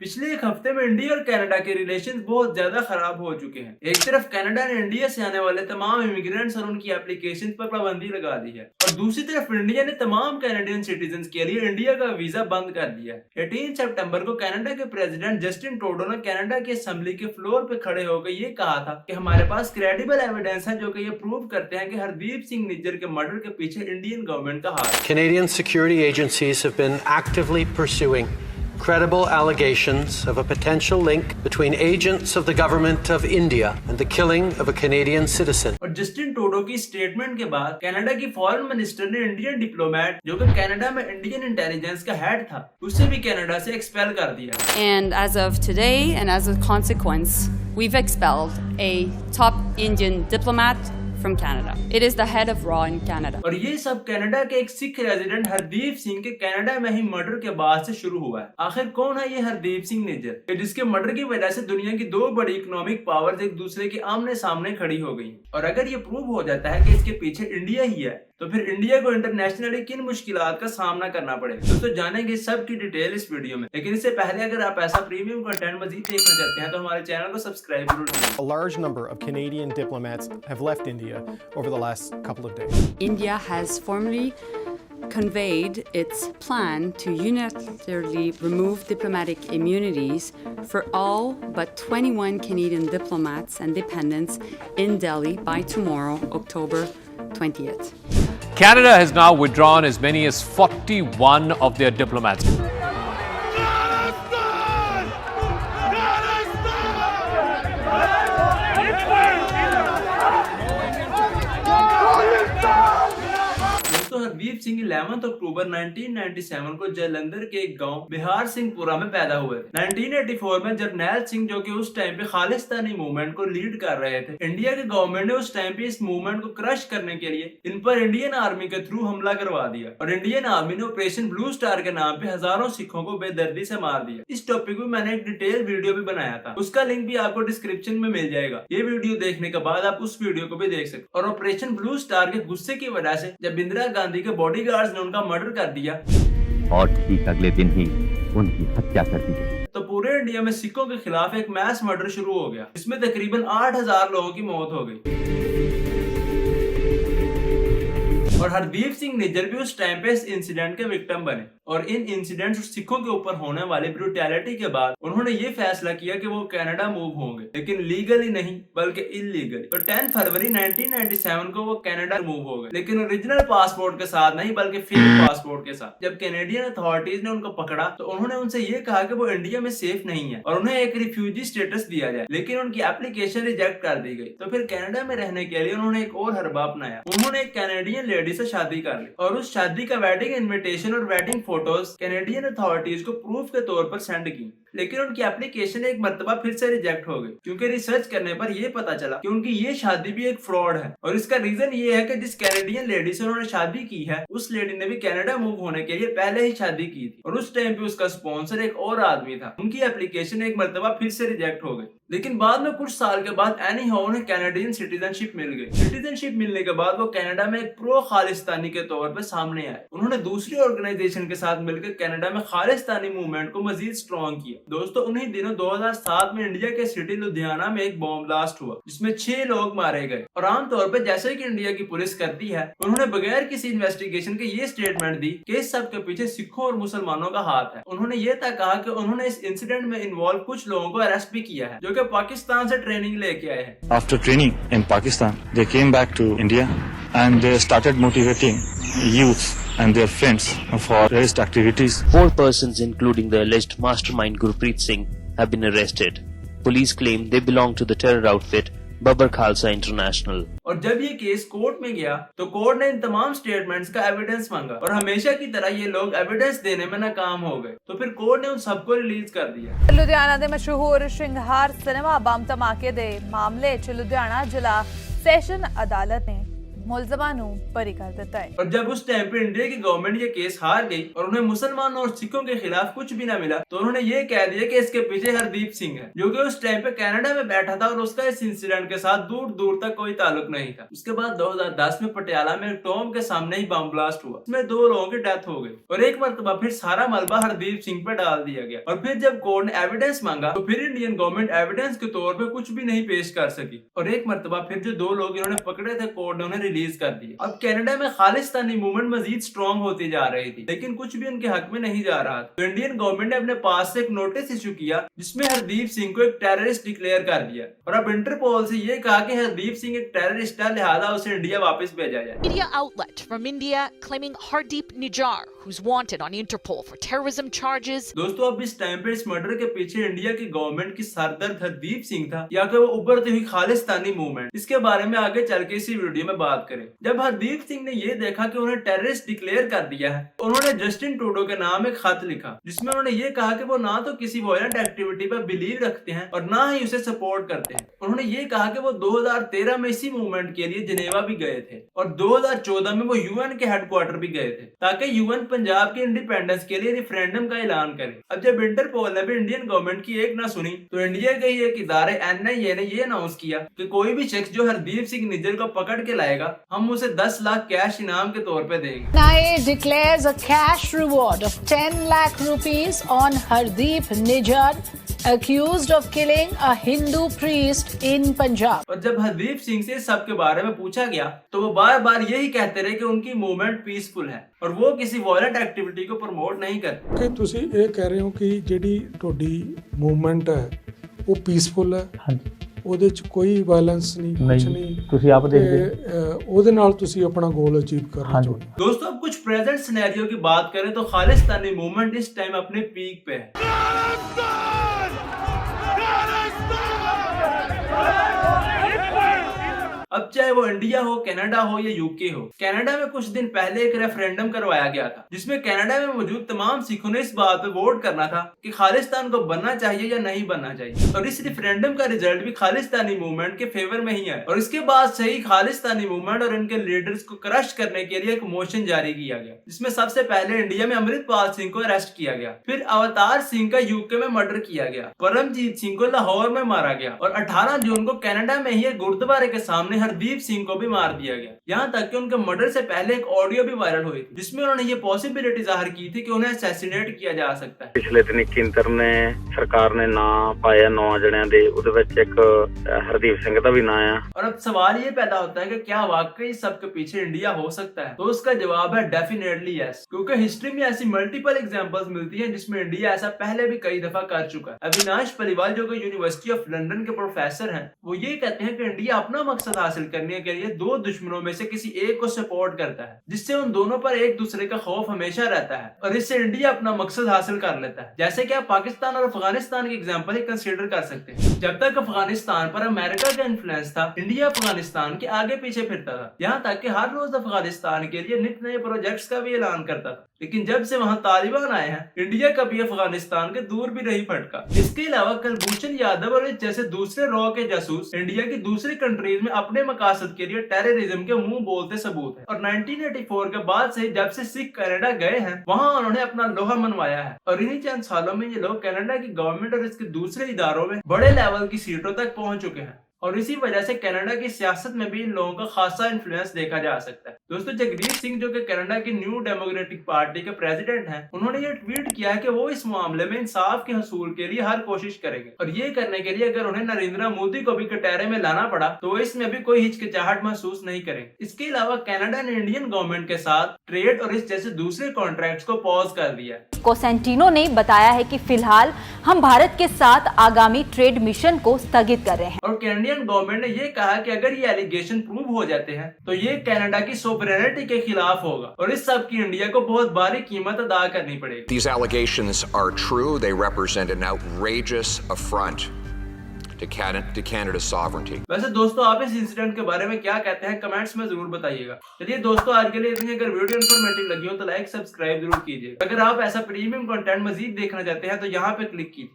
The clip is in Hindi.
पिछले एक हफ्ते में इंडिया और कनाडा के रिलेशन बहुत ज्यादा खराब हो चुके हैं। एक तरफ कनाडा ने इंडिया से आने वाले तमाम इमिग्रेंट्स और उनकी एप्लीकेशन पर पाबंदी लगा दी है और दूसरी तरफ इंडिया ने तमाम कैनेडियन सिटीजन के लिए इंडिया का वीजा बंद कर दिया है। 18 सितंबर को कनाडा के प्रेसिडेंट जस्टिन ट्रूडो ने कनाडा की असेंबली के फ्लोर पे खड़े होकर ये कहा था कि हमारे पास क्रेडिबल एविडेंस है जो कि ये प्रूव करते हैं कि हरदीप सिंह निज्जर के मर्डर के पीछे इंडियन गवर्नमेंट का हाथ है। Canadian security agencies have been actively pursuing credible allegations of a potential link between agents of the government of India and the killing of a Canadian citizen. और जस्टिन ट्रूडो की स्टेटमेंट के बाद कनाडा की फॉरेन मिनिस्टर ने इंडियन डिप्लोमेट जो कि कनाडा में इंडियन इंटेलिजेंस का हेड था उसे भी कनाडा से एक्सपेल कर दिया। And as of today and as a consequence, we've expelled a top Indian diplomat from Canada. It is the head of RAW in Canada. और ये सब कनाडा के एक सिख रेजिडेंट हरदीप सिंह के कनाडा में ही मर्डर के बाद से शुरू हुआ है। आखिर कौन है ये हरदीप सिंह निज्जर जिसके मर्डर की वजह से दुनिया की दो बड़ी इकोनॉमिक पावर्स एक दूसरे के आमने सामने खड़ी हो गई। और अगर ये प्रूव हो जाता है कि इसके पीछे इंडिया ही है तो फिर इंडिया को इंटरनेशनली किन मुश्किलात का सामना करना पड़ेगा दोस्तों जानेंगे सब की डिटेल इस वीडियो में। लेकिन इससे पहले अगर आप ऐसा प्रीमियम कंटेंट मजीद देखना चाहते हैं तो हमारे चैनल को सब्सक्राइब जरूर कीजिए। A large number of Canadian diplomats have left India over the last couple of days. India has formally conveyed its plan to unilaterally remove diplomatic immunities for all but 21 Canadian diplomats and dependents in Delhi by tomorrow, October 20th. Canada has now withdrawn as many as 41 of their diplomats. Hardeep Singh 11 अक्टूबर 1997 को जालंधर के एक गांव बिहार सिंहपुरा में पैदा हुए थे। 1984 में जरनैल सिंह जो कि उस टाइम पे खालिस्तानी मूवमेंट को लीड कर रहे थे, इंडिया के गवर्नमेंट ने उस टाइम पे इस मूवमेंट को क्रश करने के लिए इन पर इंडियन आर्मी के थ्रू हमला करवा दिया और इंडियन आर्मी ने ऑपरेशन ब्लू स्टार के नाम पे हजारों सिखों को बेदर्दी से मार दिया। इस टॉपिक में मैंने एक डिटेल वीडियो भी बनाया था, उसका लिंक भी आपको डिस्क्रिप्शन में मिल जाएगा। ये वीडियो देखने के बाद आप उस वीडियो को भी देख सकते। और ऑपरेशन ब्लू स्टार के गुस्से की वजह से जब इंदिरा गांधी के बॉडीगार्ड्स ने उनका मर्डर कर दिया और ठीक अगले दिन ही उनकी हत्या कर दी गई तो पूरे इंडिया में सिखों के खिलाफ एक मैस मर्डर शुरू हो गया। इसमें तकरीबन 8000 लोगों की मौत हो गई और हरदीप सिंह निज्जर भी उस टाइम पे इस इंसिडेंट के विक्टिम बने। और इन इंसिडेंट सिखों के ऊपर होने वाली ब्रूटैलिटी के बाद उन्होंने ये फैसला किया कि वो कनाडा मूव होंगे, लेकिन लीगली नहीं बल्कि इलीगली। तो 10 फरवरी 1997 को वो कनाडा मूव हो गए, लेकिन ओरिजिनल पासपोर्ट के साथ नहीं बल्कि फेक पासपोर्ट के साथ। जब कैनेडियन अथॉरिटीज ने उनको पकड़ा तो उन्होंने उनसे ये कहा कि वो इंडिया में सेफ नहीं है और उन्हें एक रिफ्यूजी स्टेटस दिया जाए, लेकिन उनकी एप्लीकेशन रिजेक्ट कर दी गई। तो फिर कनाडा में रहने के लिए उन्होंने एक और हरबा अपनाया। उन्होंने एक कैनेडियन लेडी से शादी कर ली और उस शादी का वेडिंग इनविटेशन और वेडिंग फोटोज कैनेडियन अथॉरिटीज को प्रूफ के तौर पर सेंड की, लेकिन उनकी एप्लीकेशन एक मर्तबा फिर से रिजेक्ट हो गई क्योंकि रिसर्च करने पर यह पता चला कि उनकी ये शादी भी एक फ्रॉड है। और इसका रीजन ये है कि जिस कैनेडियन लेडी से उन्होंने शादी की है उस लेडी ने भी कनाडा मूव होने के लिए पहले ही शादी की थी और उस टाइम पे उसका स्पॉन्सर एक और आदमी था। उनकी एप्लीकेशन एक मर्तबा फिर से रिजेक्ट हो गई, लेकिन बाद में कुछ साल के बाद एनी हाउ उन्हें कैनेडियन सिटीजनशिप मिल गई। सिटीजनशिप मिलने के बाद वो कनाडा में एक प्रो खालिस्तानी के तौर पर सामने आए। उन्होंने दूसरी ऑर्गेनाइजेशन के साथ मिलकर कनाडा में खालिस्तानी मूवमेंट को मजीद स्ट्रॉन्ग किया। दोस्तों उन्हीं दिनों 2007 में इंडिया के सिटी लुधियाना में एक बॉम्ब ब्लास्ट हुआ जिसमें 6 लोग मारे गए। और आमतौर पर जैसे कि इंडिया की पुलिस करती है, उन्होंने बगैर किसी इन्वेस्टिगेशन के ये स्टेटमेंट दी कि इस सब के पीछे सिखों और मुसलमानों का हाथ है। उन्होंने ये तक कहा कि उन्होंने इस इंसिडेंट में इन्वॉल्व कुछ लोगों को अरेस्ट भी किया है जो कि पाकिस्तान से ट्रेनिंग लेके आए हैं। After training in Pakistan, they came back to India and they started motivating youth and their friends for terrorist activities. 4 persons, including the alleged mastermind Gurpreet Singh, have been arrested. Police claim they belong to the terror outfit Babbar Khalsa International. और जब ये केस कोर्ट में गया तो कोर्ट ने इन तमाम स्टेटमेंट्स का एविडेंस मांगा और हमेशा की तरह ये लोग एविडेंस देने में नाकाम हो गए। तो फिर कोर्ट ने उन सबको रिलीज कर दिया। लुधियाना ਦੇ ਮਸ਼ਹੂਰ ਸ਼ਿੰਗਾਰ ਸਿਨੇਮਾ ਬੰਬ ਧਮਾਕੇ ਦੇ ਮਾਮਲੇ 'ਚ ਲੁਧਿਆਣਾ ਜ਼ਿਲ੍ਹਾ ਸੈਸ਼ਨ ਅਦਾਲਤ ਨੇ ਮੁਲਜ਼ਮਾਂ ਬਰੀ कर ਦਿੱਤਾ है। और जब उस टाइम पे इंडिया की गवर्नमेंट ये केस हार गई और उन्हें मुसलमानों और सिखों के खिलाफ कुछ भी ना मिला, तो उन्होंने ये कह दिया कि इसके पीछे हरदीप सिंह है, जो कि उस टाइम पे कनाडा में बैठा था और उसका इस इंसिडेंट के साथ दूर दूर तक कोई ताल्लुक नहीं था। उसके बाद 2010 में पटियाला में टॉम के सामने ही बम ब्लास्ट हुआ, इसमें 2 लोगों की डेथ हो गई और एक मरतबा फिर सारा मलबा हरदीप सिंह पे डाल दिया गया। और फिर जब कोर्ट ने एविडेंस मांगा तो फिर इंडियन गवर्नमेंट एविडेंस के तौर पे कुछ भी नहीं पेश कर सकी और एक मरतबा फिर जो 2 लोग इन्होंने पकड़े थे कोर्ट ने उन्हें रिलीज कर दिया। अब कनाडा में खालिस्तानी मूवमेंट मजीद स्ट्रॉन्ग होती जा रही थी, लेकिन कुछ भी उनके हक में नहीं जा रहा था। तो इंडियन गवर्नमेंट ने अपने पास से एक नोटिस इशू किया जिसमें हरदीप सिंह को एक टेररिस्ट डिक्लेयर कर दिया और अब इंटरपोल से ये कहा कि हरदीप सिंह एक टेररिस्ट है, लिहाजा उसे इंडिया वापस भेजा जाए। Media outlet from India claiming Hardeep Nijjar, who's wanted on Interpol for terrorism charges. दोस्तों अब इस टाइम पे इस मर्डर के पीछे इंडिया की गवर्नमेंट की सरदर्द हरदीप सिंह था या कि वो उभरती हुई खालिस्तानी मूवमेंट, इसके बारे में आगे चल के इसी वीडियो में बात करें। जब हरदीप सिंह ने ये देखा कि उन्हें टेररिस्ट डिक्लेयर कर दिया है, उन्होंने जस्टिन ट्रूडो के नाम एक खत लिखा जिसमें उन्होंने ये कहा कि वो ना तो किसी वायलेंट एक्टिविटी पर बिलीव रखते हैं और ना ही उसे सपोर्ट करते हैं। उन्होंने ये कहा कि वो 2013 में इसी मूवमेंट के लिए जिनेवा भी गए थे और 2014 में वो यूएन के हेडक्वार्टर भी गए थे ताकि यूएन पंजाब के इंडिपेंडेंस के लिए रेफरेंडम का ऐलान करे। अब जब इंटरपोल ने भी इंडियन गवर्नमेंट की एक ना सुनी तो इंडिया के ही एक इदारे एनआईए ने ये अनाउंस किया कि कोई भी शख्स जो हरदीप सिंह निज्जर को पकड़ के लाएगा हम उसे 10 लाख कैश इनाम के तौर पे देंगे। NIA declares a cash reward of 10 lakh rupees on Hardeep Nijjar, accused of killing a Hindu priest in Punjab. और जब हरदीप सिंह से सब के बारे में पूछा गया तो वो बार बार यही कहते रहे कि उनकी मूवमेंट पीसफुल है और वो किसी वायलेंट एक्टिविटी को प्रमोट नहीं करते। कि ਤੁਸੀਂ ਇਹ ਕਹਿ ਰਹੇ ਹੋ ਕਿ ਜਿਹੜੀ ਤੁਹਾਡੀ ਮੂਵਮੈਂਟ ਹੈ ਉਹ ਪੀਸਫੁਲ ਹੈ, ਹਾਂਜੀ, ਉਹਦੇ ਚ ਕੋਈ ਵਾਇਲੈਂਸ ਨਹੀਂ, ਕੁਝ ਨਹੀਂ, ਤੁਸੀਂ ਆਪ ਦੇਖਦੇ ਉਹਦੇ ਨਾਲ ਤੁਸੀਂ ਆਪਣਾ ਗੋਲ ਅਚੀਵ ਕਰਨਾ ਚਾਹੁੰਦੇ ਹੋ। दोस्तों अब कुछ प्रेजेंट सिनेरियो की बात करें तो खालिस्तानी मूवमेंट इस टाइम अपने पीक पे है। अब चाहे वो इंडिया हो, कनाडा हो या यूके हो, कनाडा में कुछ दिन पहले एक रेफरेंडम करवाया गया था जिसमें कनाडा में मौजूद तमाम सिखों ने इस बात पे वोट करना था कि खालिस्तान को बनना चाहिए या नहीं बनना चाहिए और इस रेफरेंडम का रिजल्ट भी खालिस्तानी मूवमेंट के फेवर में ही है और इसके बाद से ही खालिस्तानी मूवमेंट और इनके लीडर्स को क्रश करने के लिए एक मोशन जारी किया गया जिसमें सबसे पहले इंडिया में अमृतपाल सिंह को अरेस्ट किया गया, फिर अवतार सिंह का यूके में मर्डर किया गया, परमजीत सिंह को लाहौर में मारा गया और 18 जून को कनाडा में ही एक गुरुद्वारे के सामने हरदीप सिंह को भी मार दिया गया। यहाँ तक कि उनके मर्डर से पहले एक ऑडियो भी वायरल हुई थी जिसमें उन्होंने ये पॉसिबिलिटी जाहिर की थी कि उन्हें असैसिनेट किया जा सकता है। पिछले दिन केंद्र ने सरकार ने ना पाया 9 जणियां दे, उहदे विच एक हरदीप सिंह दा भी नाम है। और अब सवाल ये पैदा होता है कि क्या वाकई सबके पीछे इंडिया हो सकता है? तो उसका जवाब है डेफिनेटली यस, क्योंकि हिस्ट्री में ऐसी मल्टीपल एग्जांपल्स मिलती हैं जिसमें इंडिया ऐसा पहले भी कई दफा कर चुका है। अविनाश पलिवाल जो कि यूनिवर्सिटी ऑफ लंदन के प्रोफेसर हैं, वो ये कहते हैं कि इंडिया अपना मकसद हासिल करने के लिए 2 दुश्मनों में से किसी एक को सपोर्ट करता है जिससे उन दोनों पर एक दूसरे का खौफ हमेशा रहता है और इससे इंडिया अपना मकसद हासिल कर लेता है। जैसे कि आप पाकिस्तान और अफगानिस्तान की एग्जांपल ही कंसीडर कर सकते हैं। जब तक अफगानिस्तान पर अमेरिका का इन्फ्लुएंस था, इंडिया अफगानिस्तान के आगे पीछे फिरता था, यहाँ तक कि हर रोज अफगानिस्तान के लिए नित नए प्रोजेक्ट्स का भी ऐलान करता था। लेकिन जब से वहाँ तालिबान आए हैं, इंडिया कभी अफगानिस्तान के दूर भी नहीं फटका। इसके अलावा कुलभूषण यादव और जैसे दूसरे रॉ के जासूस इंडिया की दूसरी कंट्रीज में अपने मकासद के लिए टेररिज्म के मुंह बोलते सबूत है और 1984 के बाद से जब से सिख कनाडा गए हैं वहाँ उन्होंने अपना लोहा मनवाया है और इन्हीं चंद सालों में ये लोग कनाडा की गवर्नमेंट और इसके दूसरे इदारों में बड़े लेवल की सीटों तक पहुंच चुके हैं और इसी वजह से कनाडा की सियासत में भी इन लोगों का खासा इन्फ्लुएंस देखा जा सकता है। दोस्तों जगदीप सिंह जो कि कनाडा की न्यू डेमोक्रेटिक पार्टी के प्रेसिडेंट हैं, उन्होंने ये ट्वीट किया है कि वो इस मामले में इंसाफ के हसूल के लिए हर कोशिश करेंगे और ये करने के लिए अगर उन्हें नरेंद्र मोदी को भी कटहरे में लाना पड़ा तो वो इसमें भी कोई हिचकिचाहट महसूस नहीं करेंगे। इसके अलावा कनाडा ने इंडियन गवर्नमेंट के साथ ट्रेड और इस जैसे दूसरे कॉन्ट्रैक्ट्स को पॉज कर दिया है। कोसेंटिनो ने बताया है कि फिलहाल हम भारत के साथ आगामी ट्रेड मिशन को स्थगित कर रहे हैं और कैनेडियन गवर्नमेंट ने ये कहा कि अगर ये एलिगेशन प्रूव हो जाते हैं तो ये कनाडा की सोवरेनिटी के खिलाफ होगा और इस सब की इंडिया को बहुत भारी कीमत अदा करनी पड़ेगी। These allegations are true. They represent an outrageous affront to Canada's sovereignty. वैसे दोस्तों आप इस इंसिडेंट के बारे में क्या कहते हैं कमेंट्स में जरूर बताइएगा। चलिए दोस्तों आज के लिए इतनी, अगर वीडियो इन्फॉर्मेटिव लगी हो तो लाइक सब्सक्राइब जरूर कीजिए। अगर आप ऐसा प्रीमियम कंटेंट मजीद देखना चाहते हैं तो यहाँ पे क्लिक कीजिए।